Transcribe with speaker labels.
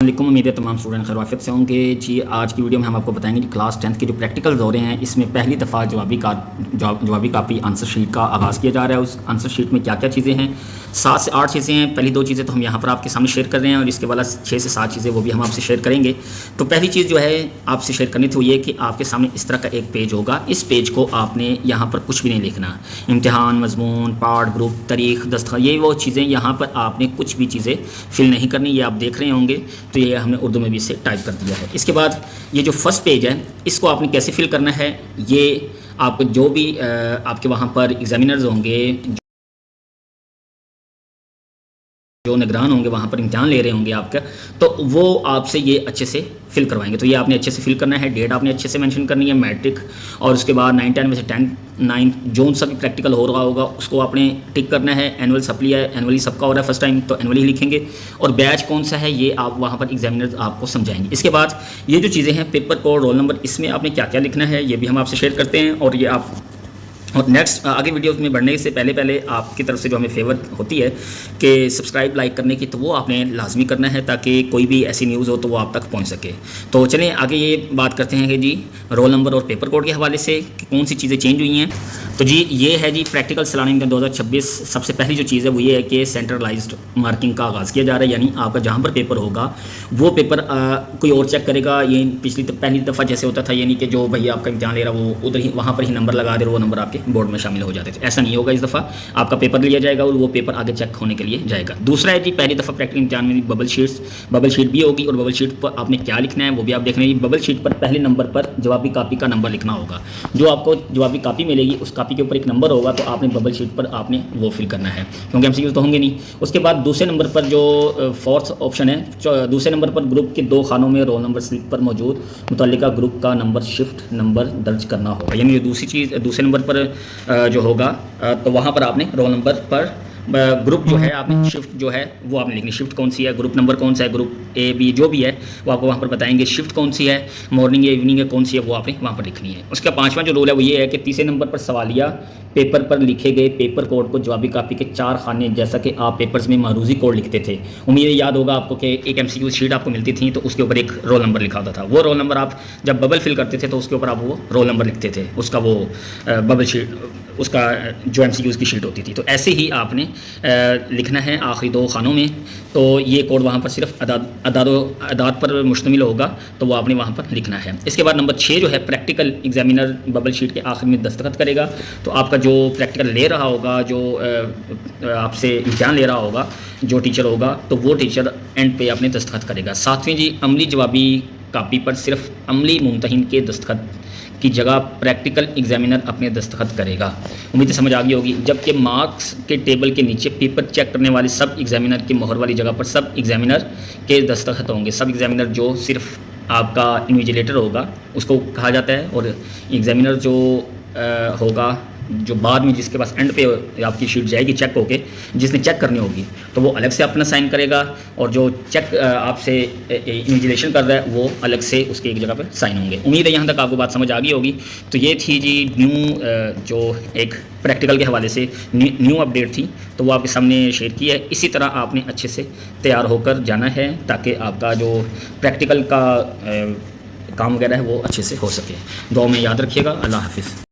Speaker 1: علیکم، امید ہے تمام اسٹوڈنٹ خیر وافیت سے ہوں گے جی۔ آج کی ویڈیو میں ہم آپ کو بتائیں گے کہ کلاس 10 کے جو پریکٹیکلز ہو رہے ہیں اس میں پہلی دفعہ جوابی کاپی آنسر شیٹ کا آغاز کیا جا رہا ہے۔ اس آنسر شیٹ میں کیا کیا چیزیں ہیں، 7 سے 8 چیزیں ہیں۔ پہلی 2 چیزیں تو ہم یہاں پر آپ کے سامنے شیئر کر رہے ہیں اور اس کے بعد 6 سے 7 چیزیں وہ بھی ہم آپ سے شیئر کریں گے۔ تو پہلی چیز جو ہے آپ سے شیئر کرنی تھی وہ یہ کہ آپ کے سامنے اس طرح کا ایک پیج ہوگا۔ اس پیج کو آپ نے یہاں پر کچھ بھی نہیں لکھنا، امتحان، مضمون، پارٹ، گروپ، تاریخ، دستخط، یہ وہ چیزیں یہاں پر آپ نے کچھ بھی چیزیں فل نہیں کرنی۔ یہ آپ دیکھ رہے ہوں گے تو یہ ہم نے اردو میں بھی اسے ٹائپ کر دیا ہے۔ اس کے بعد یہ جو فرسٹ پیج ہے اس کو آپ نے کیسے فل کرنا ہے، یہ آپ کو جو بھی آپ کے وہاں پر ایگزامینرز ہوں گے، جو نگران ہوں گے وہاں پر امتحان لے رہے ہوں گے آپ کا، تو وہ آپ سے یہ اچھے سے فل کروائیں گے۔ تو یہ آپ نے اچھے سے فل کرنا ہے، ڈیٹ آپ نے اچھے سے مینشن کرنی ہے، میٹرک، اور اس کے بعد 9 10 میں سے 10 9 جو سا بھی پریکٹیکل ہو رہا ہوگا اس کو آپ نے ٹک کرنا ہے۔ اینول سپلی ہے، اینولی سب کا ہو رہا ہے فرسٹ ٹائم تو اینولی ہی لکھیں گے، اور بیچ کون سا ہے یہ آپ وہاں پر ایگزامینرز آپ کو سمجھائیں گے۔ اس کے بعد یہ جو چیزیں ہیں، پیپر کوڈ، رول نمبر، اس میں آپ نے کیا کیا لکھنا ہے یہ بھی ہم آپ سے شیئر کرتے ہیں۔ اور یہ آپ اور نیکسٹ آگے ویڈیوز میں بڑھنے سے پہلے آپ کی طرف سے جو ہمیں فیور ہوتی ہے کہ سبسکرائب لائک کرنے کی، تو وہ آپ نے لازمی کرنا ہے تاکہ کوئی بھی ایسی نیوز ہو تو وہ آپ تک پہنچ سکے۔ تو چلیں آگے یہ بات کرتے ہیں کہ جی رول نمبر اور پیپر کوڈ کے حوالے سے کہ کون سی چیزیں چینج ہوئی ہیں۔ تو جی یہ ہے جی پریکٹیکل سالانہ امتحان 2026۔ سب سے پہلی جو چیز ہے وہ یہ ہے کہ سینٹرلائزڈ مارکنگ کا آغاز کیا جا رہا ہے، یعنی آپ کا جہاں پر پیپر ہوگا وہ پیپر کوئی اور چیک کرے گا۔ یہ پہلی دفعہ جیسے ہوتا تھا، یعنی کہ جو بھائی آپ کا امتحان لے رہا وہ ادھر ہی وہاں پر ہی نمبر لگا دے رہا، وہ نمبر آپ کے بورڈ میں شامل ہو جاتے تھے۔ ایسا نہیں ہوگا، اس دفعہ آپ کا پیپر لیا جائے گا اور وہ پیپر آگے چیک ہونے کے لیے جائے گا۔ دوسرا ہے جی پہلی دفعہ پریکٹیکل امتحان میں ببل شیٹ بھی ہوگی، اور ببل شیٹ پر آپ نے کیا لکھنا ہے وہ بھی آپ دیکھ رہے ہیں۔ ببل شیٹ پر پہلے نمبر پر جوابی کاپی کا نمبر لکھنا ہوگا۔ جو آپ کو جوابی کاپی ملے گی اس کاپی کے اوپر ایک نمبر ہوگا، تو آپ نے ببل شیٹ پر آپ نے وہ فل کرنا ہے، کیونکہ ہم تو ہوں گے نہیں۔ اس کے بعد دوسرے نمبر پر جو فورتھ آپشن ہے، دوسرے نمبر پر گروپ کے 2 خانوں میں رول نمبر سلپ پر موجود متعلقہ گروپ کا نمبر شفٹ نمبر درج کرنا ہوگا۔ یعنی دوسری چیز دوسرے نمبر پر جو ہوگا تو وہاں پر آپ نے رول نمبر پر گروپ جو ہے آپ نے شفٹ جو ہے وہ آپ نے لکھنی، شفٹ کون سی ہے، گروپ نمبر کون سا ہے، گروپ اے بی جو بھی ہے وہ آپ کو وہاں پر بتائیں گے۔ شفٹ کون سی ہے، مارننگ یا ایوننگ ہے، کون سی ہے وہ آپ نے وہاں پر لکھنی ہے۔ اس کا 5واں جو رول ہے وہ یہ ہے کہ تیسرے نمبر پر سوالیہ پیپر پر لکھے گئے پیپر کوڈ کو جوابی کاپی کے 4 خانے، جیسا کہ آپ پیپرز میں معروضی کوڈ لکھتے تھے، امید یاد ہوگا آپ کو کہ ایک MCQ شیٹ آپ کو ملتی تھی تو اس کے اوپر ایک رول نمبر لکھا ہوتا تھا۔ وہ رول نمبر آپ جب ببل فل کرتے تھے تو اس کے اوپر آپ وہ رول نمبر لکھتے تھے، اس کا وہ ببل شیٹ، اس کا جو MCQ کی شیٹ ہوتی تھی۔ تو ایسے ہی آپ نے لکھنا ہے آخری 2 خانوں میں۔ تو یہ کوڈ وہاں پر صرف اعداد پر مشتمل ہوگا، تو وہ آپ نے وہاں پر لکھنا ہے۔ اس کے بعد نمبر 6 جو ہے پریکٹیکل ایگزامینر ببل شیٹ کے آخر میں دستخط کرے گا۔ تو آپ کا جو پریکٹیکل لے رہا ہوگا، جو آپ سے امتحان لے رہا ہوگا، جو ٹیچر ہوگا، تو وہ ٹیچر اینڈ پہ اپنے دستخط کرے گا۔ 7ویں جی عملی جوابی کاپی پر صرف عملی ممتحن کے دستخط کی جگہ پریکٹیکل ایگزامینر اپنے دستخط کرے گا۔ امید سمجھ آ گئی ہوگی۔ جبکہ مارکس کے ٹیبل کے نیچے پیپر چیک کرنے والے سب ایگزامینر کی مہر والی جگہ پر سب ایگزامینر کے دستخط ہوں گے۔ سب ایگزامینر جو صرف آپ کا انویجیلیٹر ہوگا اس کو کہا جاتا ہے، اور ایگزامینر جو ہوگا جو بعد میں جس کے پاس اینڈ پہ آپ کی شیٹ جائے گی چیک ہو کے، جس نے چیک کرنی ہوگی تو وہ الگ سے اپنا سائن کرے گا، اور جو چیک آپ سے انویجیلیشن کر رہا ہے وہ الگ سے اس کے ایک جگہ پہ سائن ہوں گے۔ امید ہے یہاں تک آپ کو بات سمجھ آ گئی ہوگی۔ تو یہ تھی جی جو ایک پریکٹیکل کے حوالے سے نیو اپڈیٹ تھی، تو وہ آپ کے سامنے شیئر کی ہے۔ اسی طرح آپ نے اچھے سے تیار ہو کر جانا ہے تاکہ آپ کا جو پریکٹیکل کا کام وغیرہ ہے وہ اچھے سے ہو سکے۔ دعاؤں میں یاد رکھیے گا۔ اللہ حافظ۔